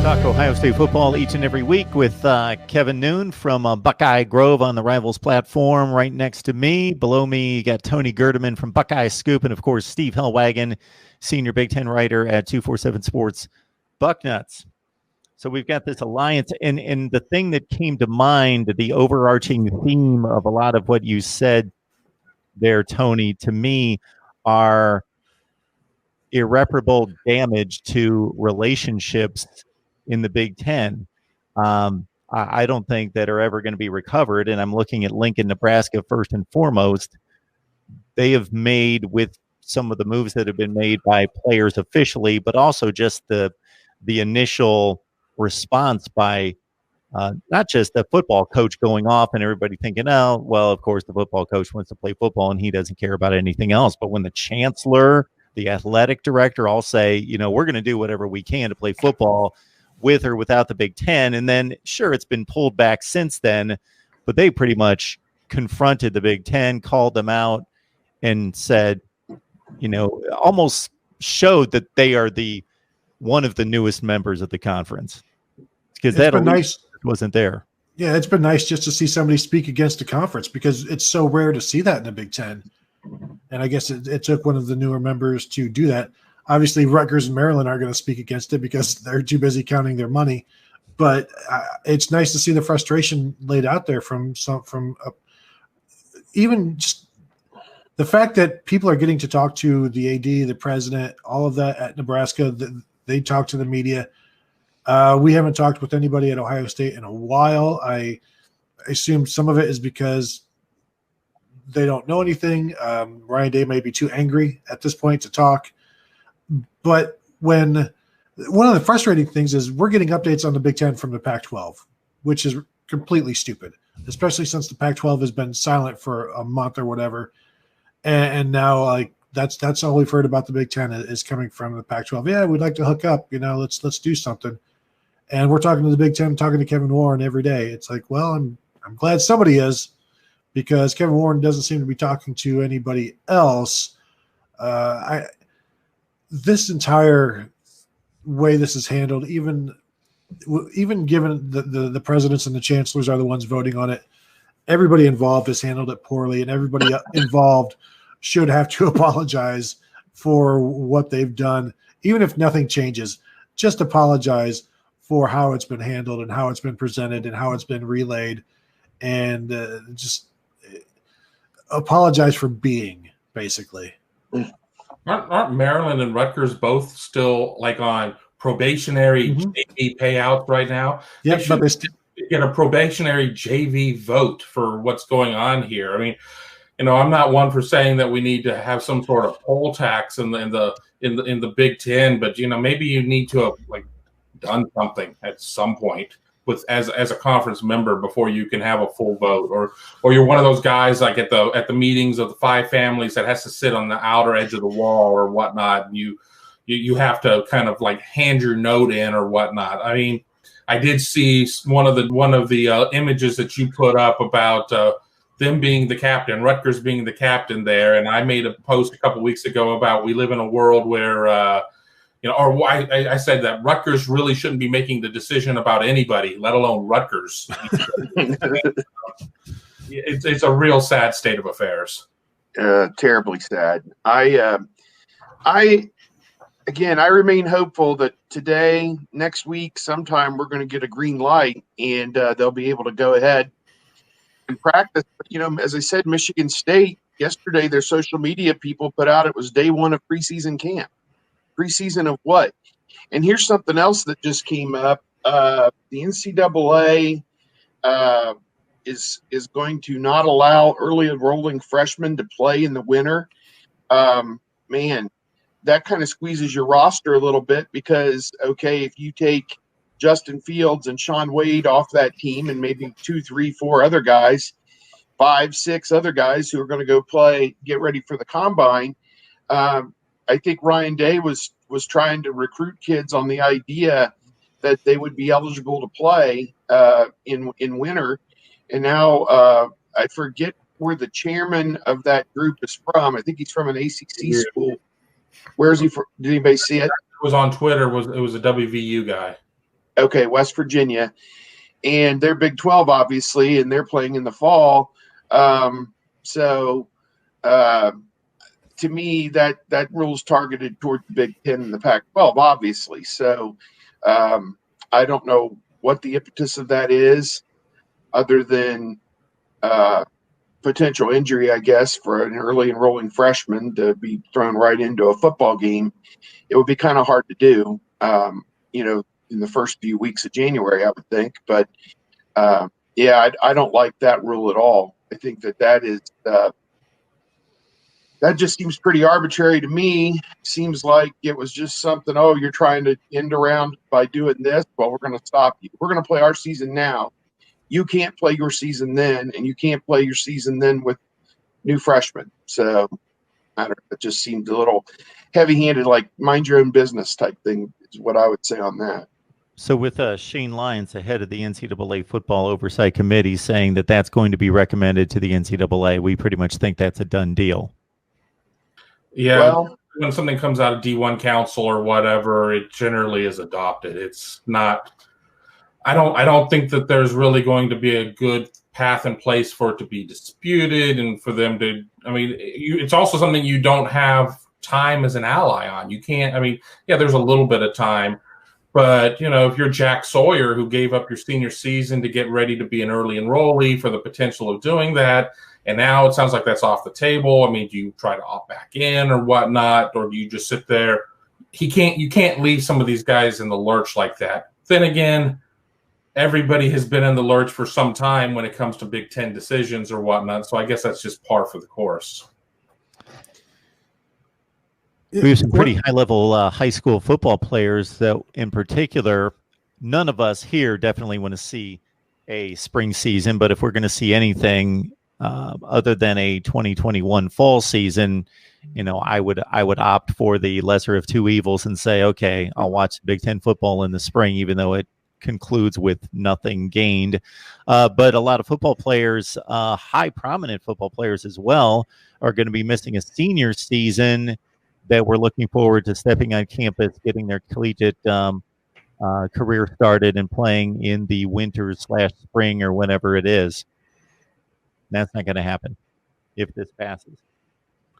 Talk Ohio State football each and every week with Kevin Noon from Buckeye Grove on the Rivals platform. Right next to me, below me, you got Tony Gerdeman from Buckeye Scoop, and of course Steve Hellwagon, senior Big Ten writer at 247 Sports Bucknuts. So we've got this alliance, and the thing that came to mind, the overarching theme of a lot of what you said there, Tony, to me, are irreparable damage to relationships in the Big Ten. I don't think that are ever going to be recovered. And I'm looking at Lincoln, Nebraska first and foremost. They have made, with some of the moves that have been made by players officially, but also just the initial response by not just the football coach going off and everybody thinking, oh, well, of course the football coach wants to play football and he doesn't care about anything else. But when the chancellor, the athletic director all say, we're going to do whatever we can to play football with or without the Big Ten. And then, sure, it's been pulled back since then, but they pretty much confronted the Big Ten, called them out, and said, almost showed that they are one of the newest members of the conference. Because that nice wasn't there. Yeah, it's been nice just to see somebody speak against the conference, because it's so rare to see that in the Big Ten. And I guess it took one of the newer members to do that. Obviously, Rutgers and Maryland aren't going to speak against it because they're too busy counting their money. But it's nice to see the frustration laid out there from even just the fact that people are getting to talk to the AD, the president, all of that at Nebraska. They talk to the media. We haven't talked with anybody at Ohio State in a while. I assume some of it is because they don't know anything. Ryan Day may be too angry at this point to talk. But one of the frustrating things is we're getting updates on the Big Ten from the Pac-12, which is completely stupid, especially since the Pac-12 has been silent for a month or whatever. And now, that's all we've heard about the Big Ten is coming from the Pac-12. Yeah, we'd like to hook up. Let's do something. And we're talking to the Big Ten, talking to Kevin Warren every day. It's like, well, I'm glad somebody is, because Kevin Warren doesn't seem to be talking to anybody else. This entire way this is handled, even given the presidents and the chancellors are the ones voting on it, everybody involved has handled it poorly, and everybody involved should have to apologize for what they've done. Even if nothing changes, just apologize for how it's been handled and how it's been presented and how it's been relayed, and just apologize for being, basically. Aren't Maryland and Rutgers both still on probationary JV payouts right now? Yeah, but they still get a probationary JV vote for what's going on here. I mean, I'm not one for saying that we need to have some sort of poll tax in the Big Ten, but maybe you need to have done something at some point with as a conference member before you can have a full vote, or you're one of those guys at the meetings of the five families that has to sit on the outer edge of the wall or whatnot, and you have to kind of hand your note in or whatnot. I mean, I did see one of the images that you put up about them being the captain, Rutgers being the captain there, and I made a post a couple weeks ago about we live in a world where I said that Rutgers really shouldn't be making the decision about anybody, let alone Rutgers. It's a real sad state of affairs. Terribly sad. I remain hopeful that today, next week, sometime we're going to get a green light and they'll be able to go ahead and practice. But, as I said, Michigan State yesterday, their social media people put out it was day one of preseason camp. Preseason of what? And here's something else that just came up. The NCAA is going to not allow early enrolling freshmen to play in the winter. Man, that kind of squeezes your roster a little bit because, okay, if you take Justin Fields and Sean Wade off that team and maybe 2, 3, 4 other guys, 5, 6 other guys who are going to go play, get ready for the combine, I think Ryan Day was trying to recruit kids on the idea that they would be eligible to play in winter. And now I forget where the chairman of that group is from. I think he's from an ACC school. Where is he from? Did anybody see it? It was on Twitter. It was a WVU guy. Okay, West Virginia, and they're Big 12, obviously, and they're playing in the fall. So to me, that rule's targeted toward the Big 10 and the Pac-12, obviously. So I don't know what the impetus of that is, other than potential injury, I guess, for an early enrolling freshman to be thrown right into a football game. It would be kind of hard to do, in the first few weeks of January, I would think. But yeah, I don't like that rule at all. I think that is that just seems pretty arbitrary to me. Seems like it was just something, oh, you're trying to end around by doing this. Well, we're going to stop you. We're going to play our season now. You can't play your season then, and you can't play your season then with new freshmen. So I don't know, it just seemed a little heavy-handed, like mind your own business type thing is what I would say on that. So with Shane Lyons, the head of the NCAA Football Oversight Committee, saying that that's going to be recommended to the NCAA, we pretty much think that's a done deal. Yeah, Well, when something comes out of D1 Council or whatever, it generally is adopted. It's not. I don't think that there's really going to be a good path in place for it to be disputed and for them to. I mean, it's also something you don't have time as an ally on. You can't. I mean, yeah, there's a little bit of time, but if you're Jack Sawyer who gave up your senior season to get ready to be an early enrollee for the potential of doing that. And now it sounds like that's off the table. I mean, do you try to opt back in or whatnot, or do you just sit there? You can't leave some of these guys in the lurch like that. Then again, everybody has been in the lurch for some time when it comes to Big Ten decisions or whatnot. So I guess that's just par for the course. We have some pretty high-level high school football players that, in particular, none of us here definitely want to see a spring season. But if we're going to see anything other than a 2021 fall season, I would opt for the lesser of two evils and say, okay, I'll watch Big Ten football in the spring, even though it concludes with nothing gained. But a lot of football players, high prominent football players as well, are going to be missing a senior season that we're looking forward to stepping on campus, getting their collegiate career started and playing in the winter/spring or whenever it is. That's not going to happen if this passes.